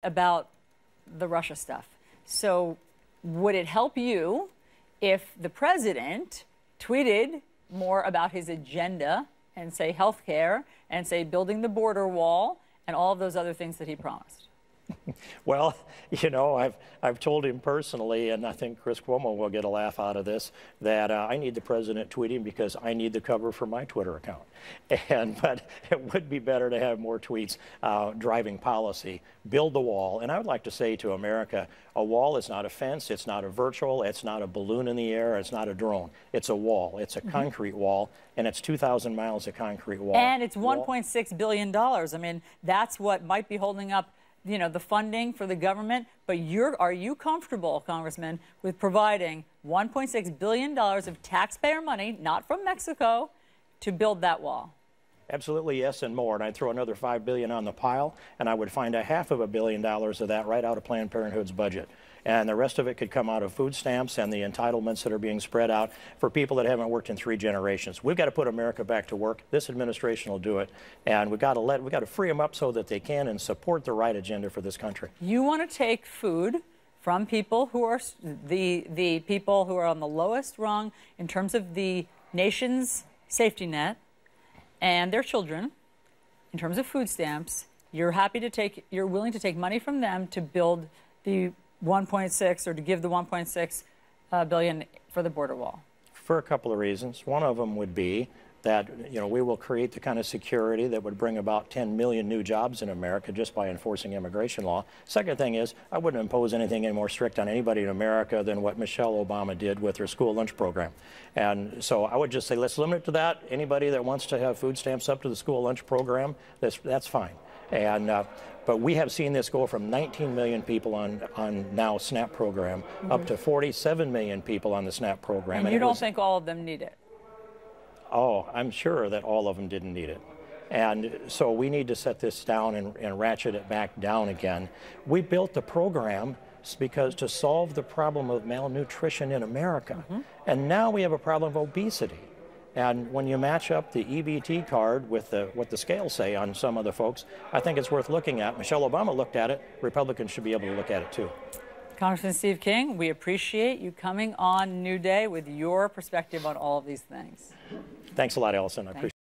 about the Russia stuff. So would it help you if the president tweeted more about his agenda and say healthcare and say building the border wall and all of those other things that he promised? Well, you know, I've told him personally, and I think Chris Cuomo will get a laugh out of this, that I need the president tweeting because I need the cover for my Twitter account. But it would be better to have more tweets driving policy. Build the wall. And I would like to say to America, a wall is not a fence, it's not a virtual, it's not a balloon in the air, it's not a drone. It's a wall. It's a concrete wall, and it's 2,000 miles of concrete wall. And it's $1.6 billion. I mean, that's what might be holding up, you know, the funding for the government. But are you comfortable, Congressman, with providing $1.6 billion of taxpayer money, not from Mexico, to build that wall? Absolutely, yes, and more. And I'd throw another $5 billion on the pile, and I would find $500 million of that right out of Planned Parenthood's budget. And the rest of it could come out of food stamps and the entitlements that are being spread out for people that haven't worked in 3 generations. We've got to put America back to work. This administration will do it, and we've got to free them up so that they can and support the right agenda for this country. You want to take food from people who are the people who are on the lowest rung in terms of the nation's safety net and their children in terms of food stamps. You're willing to take money from them to build the 1.6 or to give the 1.6 billion for the border wall? For a couple of reasons. One of them would be that, you know, we will create the kind of security that would bring about 10 million new jobs in America just by enforcing immigration law. Second thing is, I wouldn't impose anything any more strict on anybody in America than what Michelle Obama did with her school lunch program. And so I would just say, let's limit it to that. Anybody that wants to have food stamps up to the school lunch program, that's fine. And but we have seen this go from 19 million people on now SNAP program up to 47 million people on the SNAP program. And you don't think all of them need it? Oh, I'm sure that all of them didn't need it. And so we need to set this down and ratchet it back down again. We built the program because to solve the problem of malnutrition in America. And now we have a problem of obesity. And when you match up the EBT card with what the scales say on some of the folks, I think it's worth looking at. Michelle Obama looked at it. Republicans should be able to look at it too. Congressman Steve King, we appreciate you coming on New Day with your perspective on all of these things. Thanks a lot, Ellison. I appreciate it.